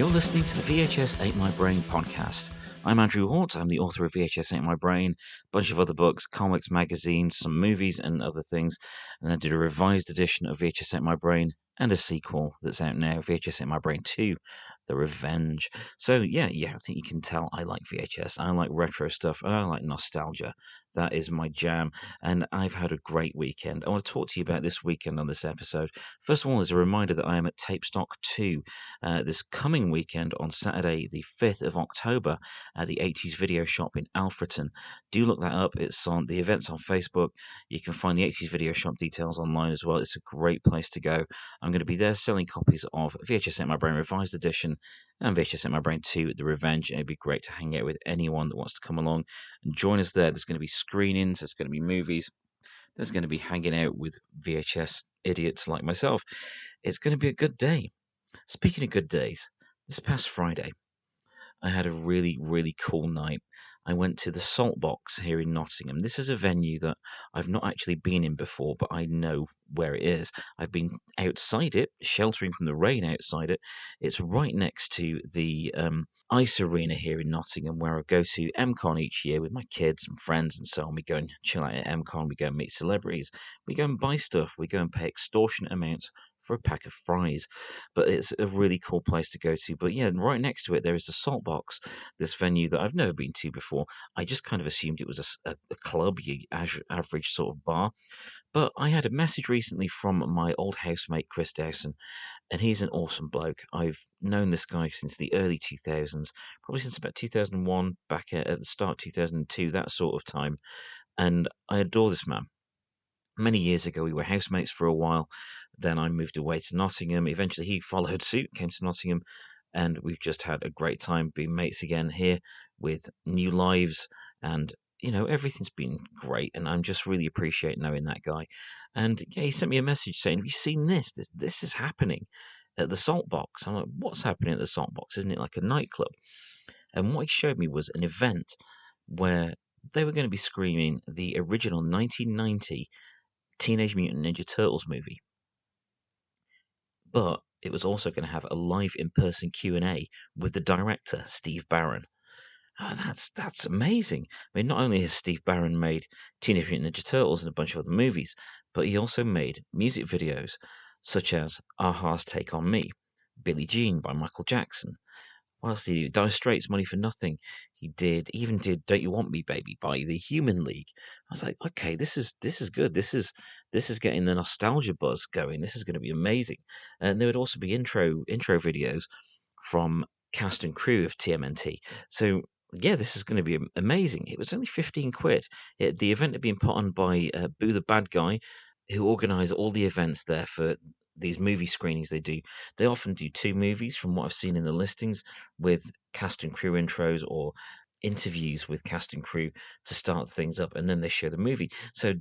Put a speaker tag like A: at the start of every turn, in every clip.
A: You're listening to the VHS Ain't My Brain podcast. I'm Andrew Hort. I'm the author of VHS Ain't My Brain, a bunch of other books, comics, magazines, some movies, and other things. And I did a revised edition of VHS Ain't My Brain and a sequel that's out now, VHS Ain't My Brain 2, The Revenge. So, yeah, I think you can tell I like VHS. I like retro stuff, and I like nostalgia. That is my jam, and I've had a great weekend. I want to talk to you about this weekend on this episode. First of all, as a reminder that I am at Tape Stock 2 this coming weekend on Saturday, the 5th of October, at the 80s Video Shop in Alfreton. Do look that up. It's on the events on Facebook. You can find the 80s Video Shop details online as well. It's a great place to go. I'm going to be there selling copies of VHS Ain't My Brain Revised Edition and VHS Ain't My Brain 2, The Revenge. It'd be great to hang out with anyone that wants to come along and join us there. There's going to be screenings, there's going to be movies, there's going to be hanging out with VHS idiots like myself. It's going to be a good day. Speaking of good days, this past Friday, I had a really, really cool night. I went to the Saltbox here in Nottingham. This is a venue that I've not actually been in before, but I know where it is. I've been outside it, sheltering from the rain outside it. It's right next to the ice arena here in Nottingham, where I go to MCon each year with my kids and friends and so on. We go and chill out at MCon, we go and meet celebrities, we go and buy stuff, we go and pay extortionate amounts for a pack of fries. But it's a really cool place to go to. But yeah, right next to it, there is the Saltbox, this venue that I've never been to before. I just kind of assumed it was a club, your average sort of bar. But I had a message recently from my old housemate, Chris Dowson, and he's an awesome bloke. I've known this guy since the early 2000s, probably since about 2001, back at the start 2002, that sort of time. And I adore this man. Many years ago, we were housemates for a while. Then I moved away to Nottingham. Eventually, he followed suit, came to Nottingham, and we've just had a great time being mates again here with new lives. And, everything's been great. And I'm just really appreciate knowing that guy. And yeah, he sent me a message saying, "Have you seen this? This is happening at the Saltbox." I'm like, "What's happening at the Saltbox? Isn't it like a nightclub?" And what he showed me was an event where they were going to be screening the original 1990 Teenage Mutant Ninja Turtles movie, but it was also going to have a live in-person Q&A with the director, Steve Barron. Oh, that's amazing. I mean, not only has Steve Barron made Teenage Mutant Ninja Turtles and a bunch of other movies, but he also made music videos such as a-ha's Take on Me, Billie Jean by Michael Jackson. What else did he do? Dire Straits, Money for Nothing. He even did Don't You Want Me, Baby by the Human League. I was like, okay, this is good. This is getting the nostalgia buzz going. This is going to be amazing. And there would also be intro videos from cast and crew of TMNT. So yeah, this is going to be amazing. It was only 15 quid. The event had been put on by Boo the Bad Guy, who organised all the events there for these movie screenings they do. They often do two movies from what I've seen in the listings, with cast and crew intros or interviews with cast and crew to start things up, and then they show the movie. So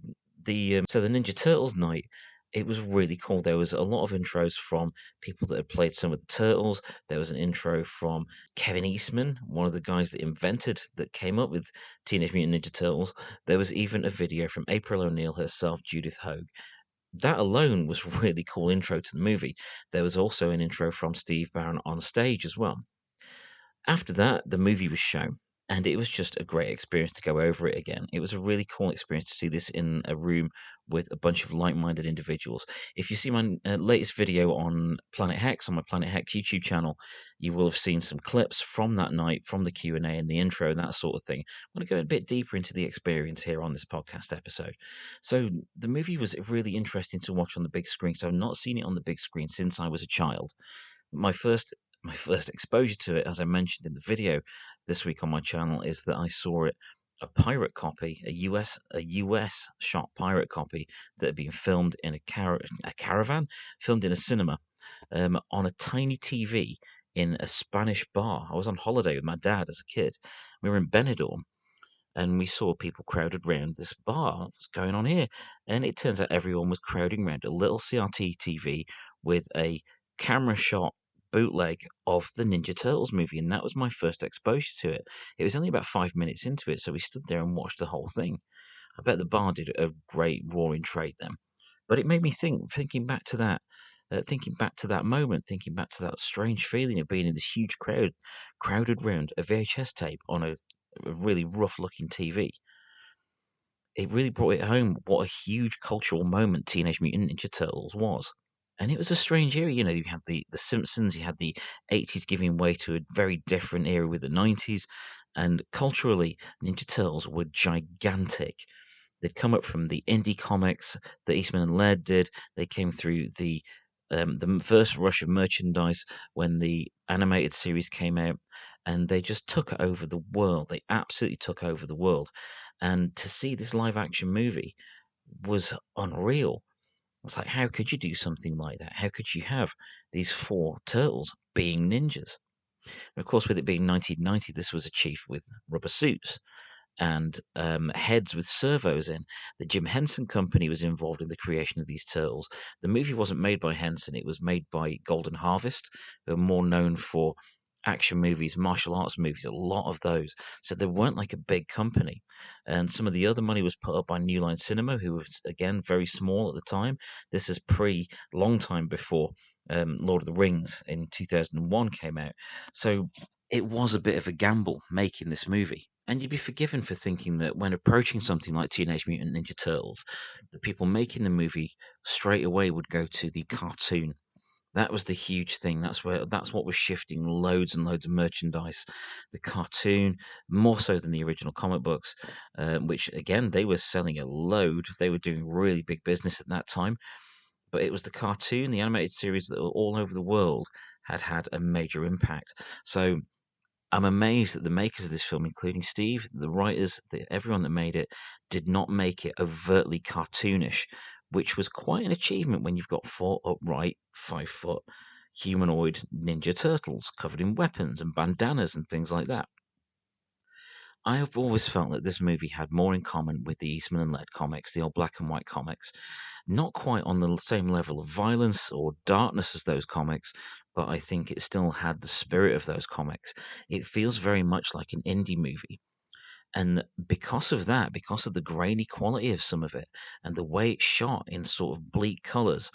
A: the Ninja Turtles night, it was really cool. There was a lot of intros from people that had played some of the Turtles. There was an intro from Kevin Eastman, one of the guys that came up with Teenage Mutant Ninja Turtles. There was even a video from April O'Neil herself, Judith Hogue. That alone was a really cool intro to the movie. There was also an intro from Steve Barron on stage as well. After that, the movie was shown, and it was just a great experience to go over it again. It was a really cool experience to see this in a room with a bunch of like-minded individuals. If you see my latest video on Planet Hex, on my Planet Hex YouTube channel, you will have seen some clips from that night, from the Q&A and the intro and that sort of thing. I'm going to go a bit deeper into the experience here on this podcast episode. So the movie was really interesting to watch on the big screen. So I've not seen it on the big screen since I was a child. My first exposure to it, as I mentioned in the video this week on my channel, is that I saw it, a pirate copy, a US shot pirate copy that had been filmed in a caravan, filmed in a cinema, on a tiny TV in a Spanish bar. I was on holiday with my dad as a kid. We were in Benidorm, and we saw people crowded around this bar. What's going on here? And it turns out everyone was crowding around a little CRT TV with a camera shot bootleg of the Ninja Turtles movie, and that was my first exposure to it. It was only about 5 minutes into it, so we stood there and watched the whole thing. I bet the bar did a great roaring trade then. But it made me thinking back to that, thinking back to that moment, thinking back to that strange feeling of being in this huge crowd, crowded round a VHS tape on a really rough looking TV. It really brought it home what a huge cultural moment Teenage Mutant Ninja Turtles was. And it was a strange era. You had the Simpsons, you had the 80s giving way to a very different era with the 90s. And culturally, Ninja Turtles were gigantic. They'd come up from the indie comics that Eastman and Laird did. They came through the first rush of merchandise when the animated series came out, and they just took over the world. They absolutely took over the world. And to see this live action movie was unreal. It's like, how could you do something like that? How could you have these four turtles being ninjas? And of course, with it being 1990, this was achieved with rubber suits and heads with servos in. The Jim Henson Company was involved in the creation of these turtles. The movie wasn't made by Henson, it was made by Golden Harvest, who are more known for action movies, martial arts movies, a lot of those. So they weren't like a big company. And some of the other money was put up by New Line Cinema, who was, again, very small at the time. This is long time before Lord of the Rings in 2001 came out. So it was a bit of a gamble making this movie. And you'd be forgiven for thinking that when approaching something like Teenage Mutant Ninja Turtles, the people making the movie straight away would go to the cartoon. That was the huge thing. That's what was shifting loads and loads of merchandise. The cartoon, more so than the original comic books, which again they were selling a load. They were doing really big business at that time. But it was the cartoon, the animated series that were all over the world had a major impact. So I'm amazed that the makers of this film, including Steve, the writers, everyone that made it, did not make it overtly cartoonish, which was quite an achievement when you've got four upright, 5 foot humanoid Ninja Turtles covered in weapons and bandanas and things like that. I have always felt that this movie had more in common with the Eastman and Laird comics, the old black and white comics. Not quite on the same level of violence or darkness as those comics, but I think it still had the spirit of those comics. It feels very much like an indie movie. And because of that, because of the grainy quality of some of it, and the way it's shot in sort of bleak colours,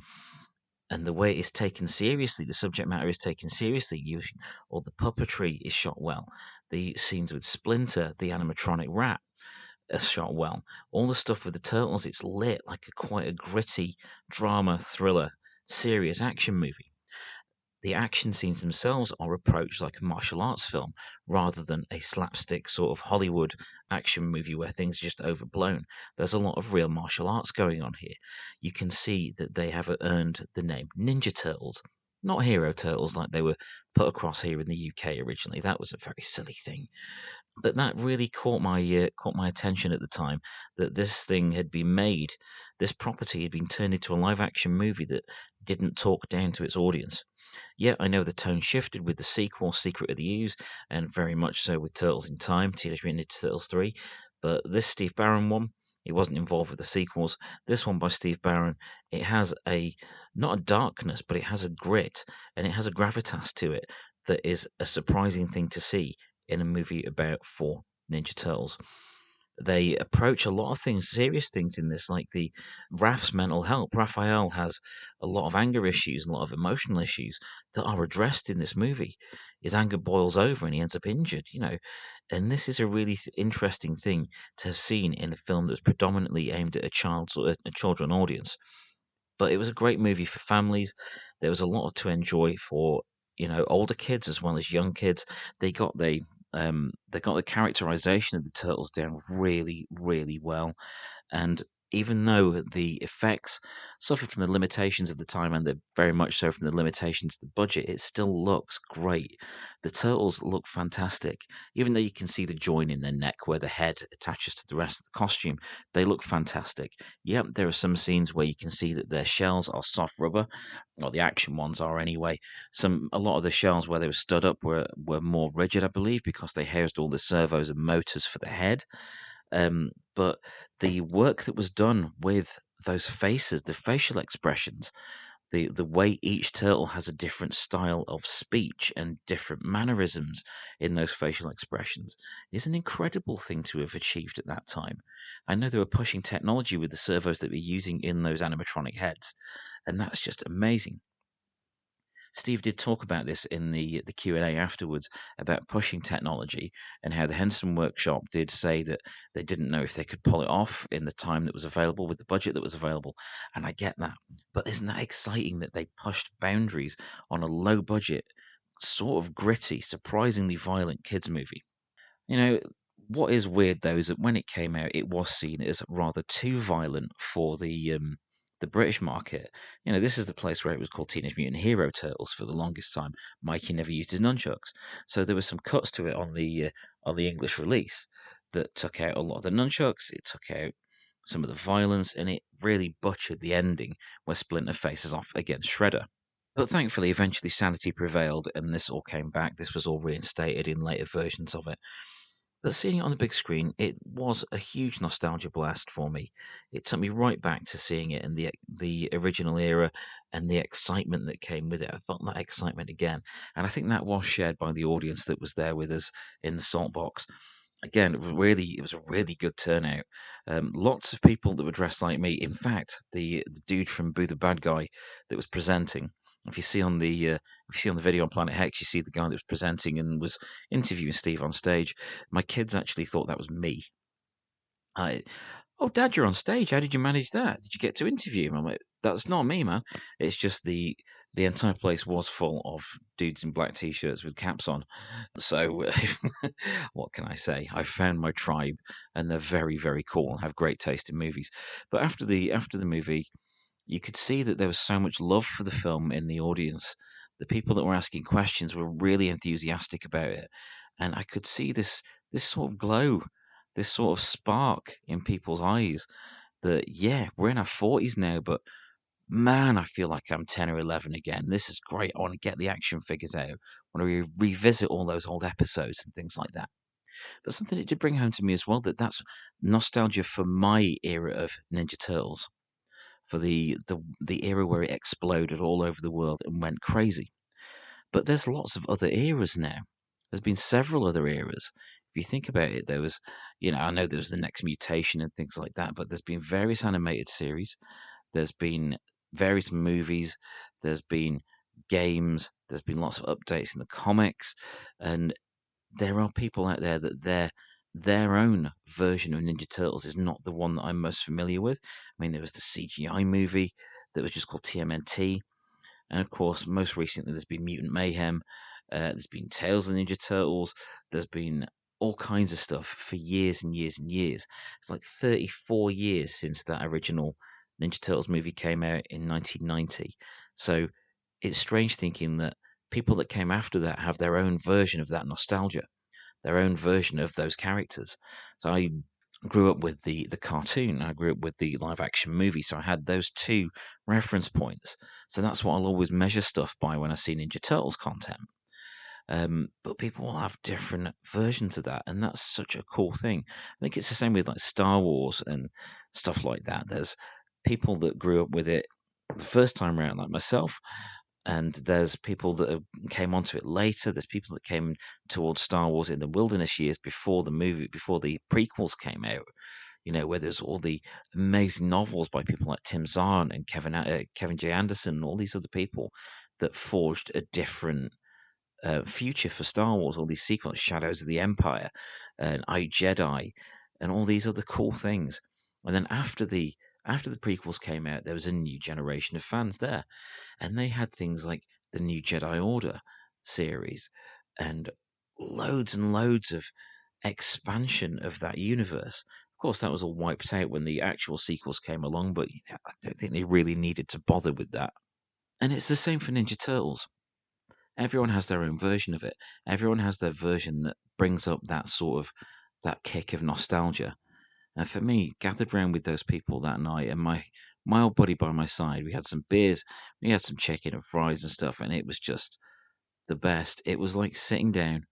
A: and the way it is taken seriously, the subject matter is taken seriously, or the puppetry is shot well. The scenes with Splinter, the animatronic rat, are shot well. All the stuff with the turtles, it's lit like quite a gritty drama, thriller, serious action movie. The action scenes themselves are approached like a martial arts film rather than a slapstick sort of Hollywood action movie where things are just overblown. There's a lot of real martial arts going on here. You can see that they have earned the name Ninja Turtles, not Hero Turtles like they were put across here in the UK originally. That was a very silly thing. But that really caught my attention at the time, that this thing had been made, this property had been turned into a live action movie that didn't talk down to its audience. Yeah, I know the tone shifted with the sequel, Secret of the Ooze, and very much so with Turtles in Time, Teenage Mutant Ninja Turtles 3. But this Steve Barron one, he wasn't involved with the sequels. This one by Steve Barron, it has not a darkness, but it has a grit, and it has a gravitas to it that is a surprising thing to see in a movie about four Ninja Turtles. They approach a lot of things, serious things in this, like the Raph's mental health. Raphael has a lot of anger issues and a lot of emotional issues that are addressed in this movie. His anger boils over and he ends up injured. And this is a really interesting thing to have seen in a film that's predominantly aimed at a children audience. But it was a great movie for families. There was a lot to enjoy for older kids as well as young kids. They got the characterization of the turtles down really, really well. And even though the effects suffered from the limitations of the time and they're very much so from the limitations of the budget, it still looks great. The turtles look fantastic. Even though you can see the join in their neck where the head attaches to the rest of the costume, they look fantastic. Yep, there are some scenes where you can see that their shells are soft rubber, or the action ones are anyway. A lot of the shells where they were stood up were more rigid, I believe, because they housed all the servos and motors for the head. But the work that was done with those faces, the facial expressions, the way each turtle has a different style of speech and different mannerisms in those facial expressions is an incredible thing to have achieved at that time. I know they were pushing technology with the servos that we're using in those animatronic heads, and that's just amazing. Steve did talk about this in the Q&A afterwards about pushing technology and how the Henson Workshop did say that they didn't know if they could pull it off in the time that was available with the budget that was available. And I get that. But isn't that exciting that they pushed boundaries on a low budget, sort of gritty, surprisingly violent kids movie? You know, what is weird though is that when it came out, it was seen as rather too violent for the British market. You know, this is the place where it was called Teenage Mutant Hero Turtles for the longest time. Mikey never used his nunchucks, so there were some cuts to it on the English release that took out a lot of the nunchucks. It took out some of the violence, and it really butchered the ending where Splinter faces off against Shredder. But thankfully, eventually sanity prevailed, and this all came back. This was all reinstated in later versions of it. But seeing it on the big screen, it was a huge nostalgia blast for me. It took me right back to seeing it in the original era and the excitement that came with it. I felt that excitement again, and I think that was shared by the audience that was there with us in the Saltbox. Again, it was a really good turnout. Lots of people that were dressed like me. In fact, the dude from Boo the Bad Guy that was presenting. If you see on the video on Planet Hex, you see the guy that was presenting and was interviewing Steve on stage. My kids actually thought that was me. I, oh, Dad, you're on stage. How did you manage that? Did you get to interview him? I'm like, that's not me, man. It's just the entire place was full of dudes in black t-shirts with caps on. So, what can I say? I found my tribe, and they're very, very cool and have great taste in movies. But after the movie, you could see that there was so much love for the film in the audience. The people that were asking questions were really enthusiastic about it, and I could see this sort of glow, this sort of spark in people's eyes. That yeah, we're in our 40s now, but man, I feel like I'm 10 or 11 again. This is great. I want to get the action figures out. I want to revisit all those old episodes and things like that. But something it did bring home to me as well that's nostalgia for my era of Ninja Turtles, for the era where it exploded all over the world and went crazy. But there's lots of other eras now. There's been several other eras. If you think about it, there was, I know there was the next mutation and things like that, but there's been various animated series. There's been various movies. There's been games. There's been lots of updates in the comics, and there are people out there that their own version of Ninja Turtles is not the one that I'm most familiar with. I mean, there was the CGI movie that was just called TMNT, and of course, most recently, there's been Mutant Mayhem. There's been Tales of the Ninja Turtles. There's been all kinds of stuff for years and years and years. It's like 34 years since that original Ninja Turtles movie came out in 1990. So it's strange thinking that people that came after that have their own version of that nostalgia, their own version of those characters. So I grew up with the cartoon. I grew up with the live action movie, so I had those two reference points. So that's what I'll always measure stuff by when I see Ninja Turtles content. But people will have different versions of that, and that's such a cool thing. I think it's the same with like Star Wars and stuff like that. There's people that grew up with it the first time around, like myself, and there's people that came onto it later. There's people that came towards Star Wars in the wilderness years before the movie, before the prequels came out. Where there's all the amazing novels by people like Tim Zahn and Kevin J. Anderson and all these other people that forged a different future for Star Wars. All these sequels, Shadows of the Empire, and I Jedi, and all these other cool things. And then after the prequels came out, there was a new generation of fans there, and they had things like the New Jedi Order series and loads and loads of expansion of that universe. Of course, that was all wiped out when the actual sequels came along, but I don't think they really needed to bother with that. And it's the same for Ninja Turtles. Everyone has their own version of it. Everyone has their version that brings up that sort of that kick of nostalgia. And for me, gathered round with those people that night, and my old buddy by my side, we had some beers, we had some chicken and fries and stuff, and it was just the best. It was like sitting down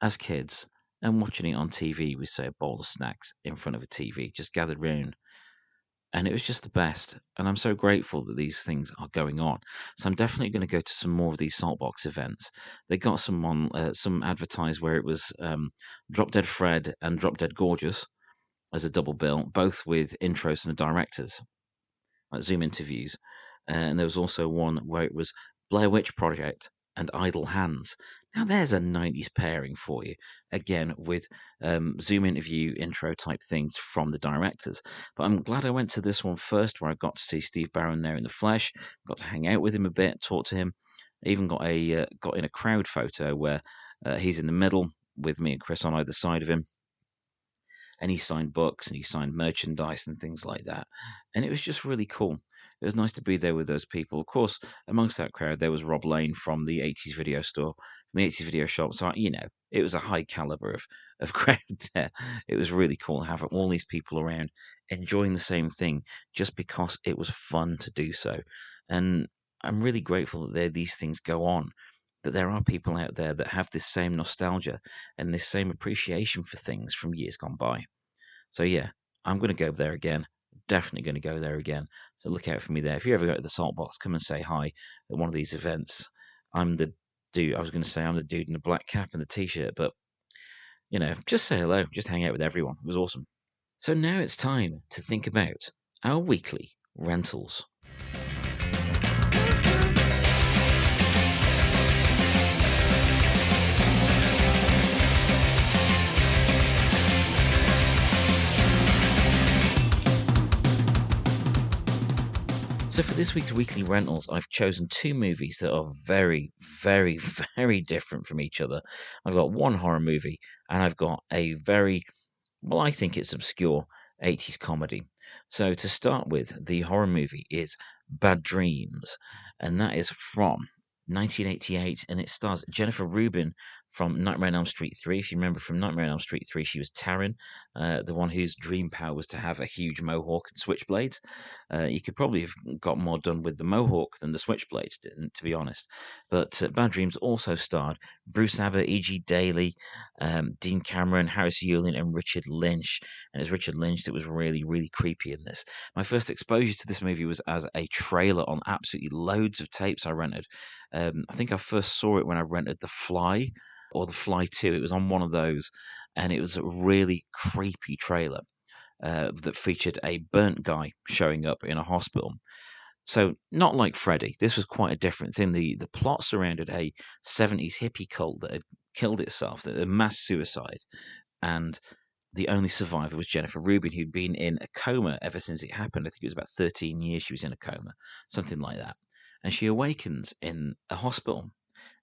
A: as kids and watching it on TV with, say, a bowl of snacks in front of a TV, just gathered round. And it was just the best. And I'm so grateful that these things are going on. So I'm definitely going to go to some more of these Saltbox events. They got some on, some advertised where it was Drop Dead Fred and Drop Dead Gorgeous as a double bill, both with intros from the directors, like Zoom interviews. And there was also one where it was Blair Witch Project and Idle Hands. Now, there's a 90s pairing for you. Again, with Zoom interview intro type things from the directors. But I'm glad I went to this one first, where I got to see Steve Barron there in the flesh, got to hang out with him a bit, talk to him. I even got in a crowd photo where he's in the middle with me and Chris on either side of him, and he signed books and he signed merchandise and things like that. And it was just really cool. It was nice to be there with those people. Of course, amongst that crowd, there was Rob Lane from the 80s video store, from the 80s video shop. So, it was a high caliber of crowd there. It was really cool to have all these people around enjoying the same thing just because it was fun to do so. And I'm really grateful that these things go on, that there are people out there that have this same nostalgia and this same appreciation for things from years gone by. So yeah, I'm going to go there again. Definitely going to go there again. So look out for me there. If you ever go to the Saltbox, come and say hi at one of these events. I'm the dude. I was going to say I'm the dude in the black cap and the t-shirt, but just say hello. Just hang out with everyone. It was awesome. So now it's time to think about our weekly rentals. So for this week's weekly rentals, I've chosen two movies that are very, very, very different from each other. I've got one horror movie, and I've got a I think it's obscure 80s comedy. So to start with, the horror movie is Bad Dreams, and that is from 1988, and it stars Jennifer Rubin from Nightmare on Elm Street 3. If you remember from Nightmare on Elm Street 3, she was Taryn, the one whose dream power was to have a huge mohawk and switchblades. You could probably have got more done with the mohawk than the switchblades, to be honest. But Bad Dreams also starred Bruce Abbott, E.G. Daly, Dean Cameron, Harris Yulin, and Richard Lynch. And it's Richard Lynch that was really, really creepy in this. My first exposure to this movie was as a trailer on absolutely loads of tapes I rented. I think I first saw it when I rented The Fly or The Fly 2. It was on one of those, and it was a really creepy trailer that featured a burnt guy showing up in a hospital. So, not like Freddy, this was quite a different thing. The plot surrounded a 70s hippie cult that had killed itself, that a mass suicide, and the only survivor was Jennifer Rubin, who'd been in a coma ever since it happened. I think it was about 13 years she was in a coma, something like that. And she awakens in a hospital,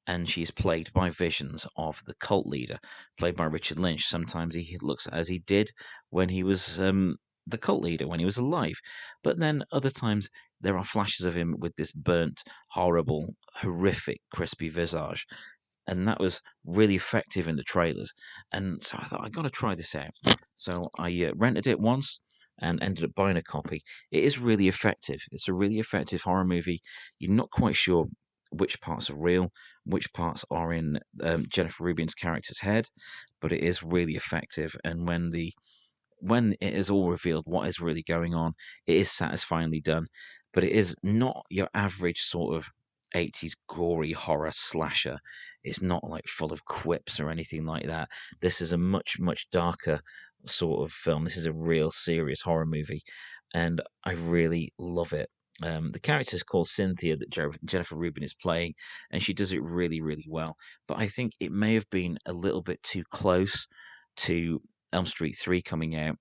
A: and she is plagued by visions of the cult leader, played by Richard Lynch. Sometimes he looks as he did when he was the cult leader, when he was alive. But then other times there are flashes of him with this burnt, horrible, horrific, crispy visage. And that was really effective in the trailers. And so I thought, I got to try this out. So I rented it once and ended up buying a copy. It is really effective. It's a really effective horror movie. You're not quite sure which parts are real, which parts are in Jennifer Rubin's character's head, but it is really effective. And when it is all revealed what is really going on, it is satisfyingly done. But it is not your average sort of 80s gory horror slasher. It's not like full of quips or anything like that. This is a much, much darker sort of film. This is a real serious horror movie, and I really love it. The character is called Cynthia that Jennifer Rubin is playing, and she does it really, really well. But I think it may have been a little bit too close to Elm Street 3 coming out.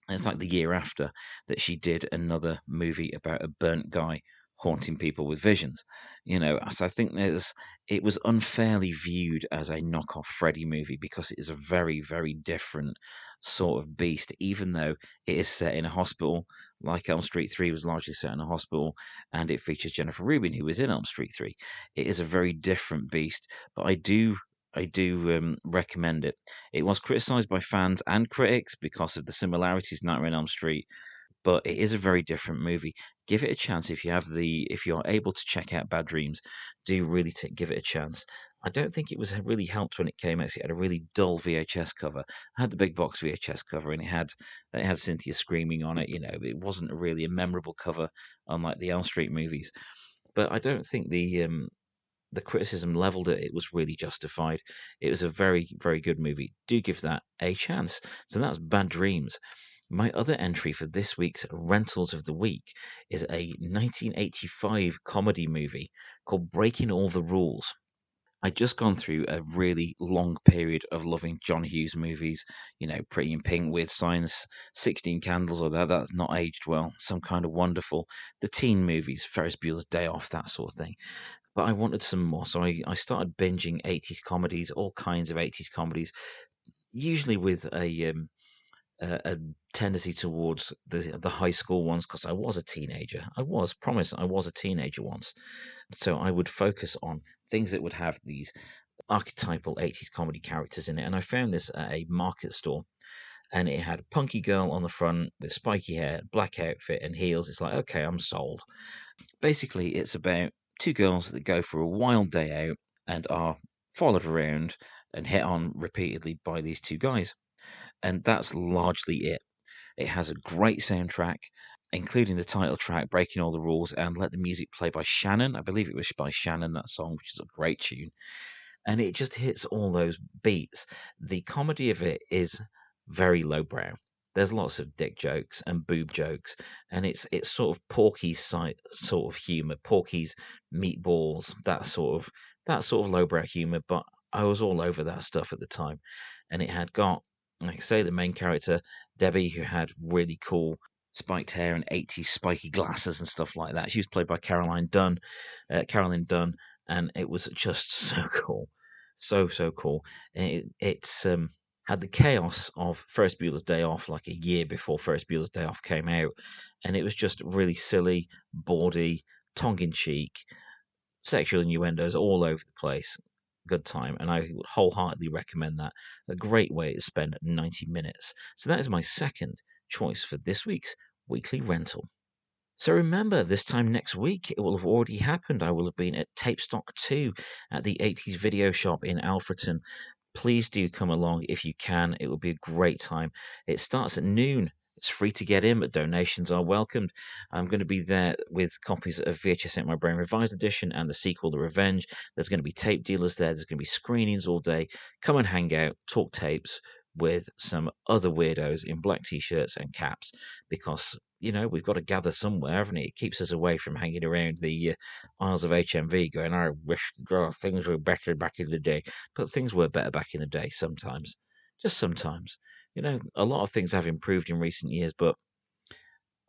A: And it's like the year after that she did another movie about a burnt guy haunting people with visions. So I think it was unfairly viewed as a knockoff Freddy movie because it is a very, very different sort of beast, even though it is set in a hospital, like Elm Street 3 was largely set in a hospital, and it features Jennifer Rubin, who was in Elm Street 3. It is a very different beast, but I do recommend it. It was criticised by fans and critics because of the similarities to Nightmare on Elm Street, but it is a very different movie. Give it a chance if you're able to check out Bad Dreams. Do really give it a chance. I don't think it was really helped when it came out. It had a really dull VHS cover. I had the big box VHS cover, and it had Cynthia screaming on it. It wasn't really a memorable cover, unlike the Elm Street movies. But I don't think the criticism leveled at it was really justified. It was a very, very good movie. Do give that a chance. So that's Bad Dreams. My other entry for this week's Rentals of the Week is a 1985 comedy movie called Breaking All the Rules. I'd just gone through a really long period of loving John Hughes movies, Pretty in Pink, Weird Science, 16 Candles, or that's not aged well, Some Kind of Wonderful, the teen movies, Ferris Bueller's Day Off, that sort of thing. But I wanted some more, so I started binging 80s comedies, all kinds of 80s comedies, usually with a tendency towards the high school ones because I was a teenager. I was a teenager once. So I would focus on things that would have these archetypal 80s comedy characters in it. And I found this at a market store, and it had a punky girl on the front with spiky hair, black outfit, and heels. It's like, okay, I'm sold. Basically, it's about two girls that go for a wild day out and are followed around and hit on repeatedly by these two guys. And that's largely it. It has a great soundtrack, including the title track, Breaking All the Rules, and Let the Music Play by Shannon. I believe it was by Shannon, that song, which is a great tune. And it just hits all those beats. The comedy of it is very lowbrow. There's lots of dick jokes and boob jokes, and it's sort of Porky's sort of humor, Porky's meatballs, that sort of lowbrow humor. But I was all over that stuff at the time, and it had got, like I say, the main character Debbie, who had really cool spiked hair and 80s spiky glasses and stuff like that. She was played by Carolyn Dunn, and it was just so cool, so cool. It's had the chaos of Ferris Bueller's Day Off like a year before Ferris Bueller's Day Off came out, and it was just really silly, bawdy, tongue in cheek, sexual innuendos all over the place. Good time, and I would wholeheartedly recommend that. A great way to spend 90 minutes. So that is my second choice for this week's weekly rental. So remember, this time next week, it will have already happened. I will have been at Tape Stock 2 at the 80s Video Shop in Alfreton. Please do come along if you can. It will be a great time. It starts at noon. It's free to get in, but donations are welcomed. I'm going to be there with copies of VHS Ain't My Brain Revised Edition and the sequel, The Revenge. There's going to be tape dealers there. There's going to be screenings all day. Come and hang out, talk tapes with some other weirdos in black t-shirts and caps, because we've got to gather somewhere, haven't it? It keeps us away from hanging around the aisles of HMV going, I wish things were better back in the day. But things were better back in the day sometimes. Just sometimes. A lot of things have improved in recent years, but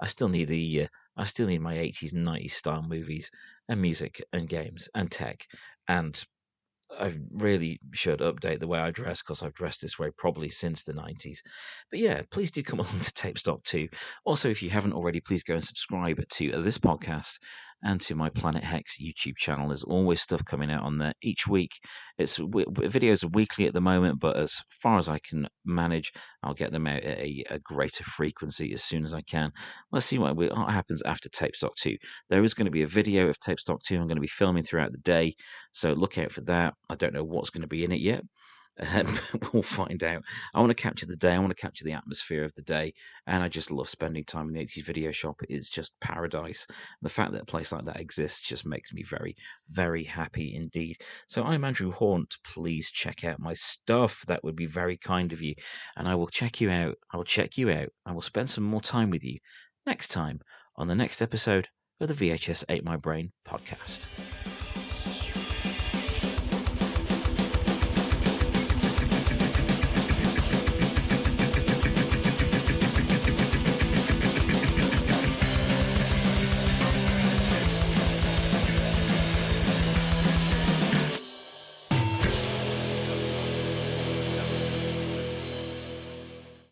A: I still need my 80s and 90s style movies and music and games and tech. And I really should update the way I dress, because I've dressed this way probably since the 90s. But yeah, please do come along to Tape Stock 2. Also, if you haven't already, please go and subscribe to this podcast and to my Planet Hex YouTube channel. There's always stuff coming out on there each week. Videos are weekly at the moment, but as far as I can manage, I'll get them out at a greater frequency as soon as I can. Let's see what happens after Tape Stock 2. There is going to be a video of Tape Stock 2 I'm going to be filming throughout the day, so look out for that. I don't know what's going to be in it yet. We'll find out. I want to capture the day. I want to capture the atmosphere of the day. And I just love spending time in the 80s Video Shop. It's just paradise. The fact that a place like that exists just makes me very, very happy indeed. So I'm Andrew Haunt. Please check out my stuff. That would be very kind of you. And I will check you out. I will check you out. I will spend some more time with you next time on the next episode of the VHS Ate My Brain podcast.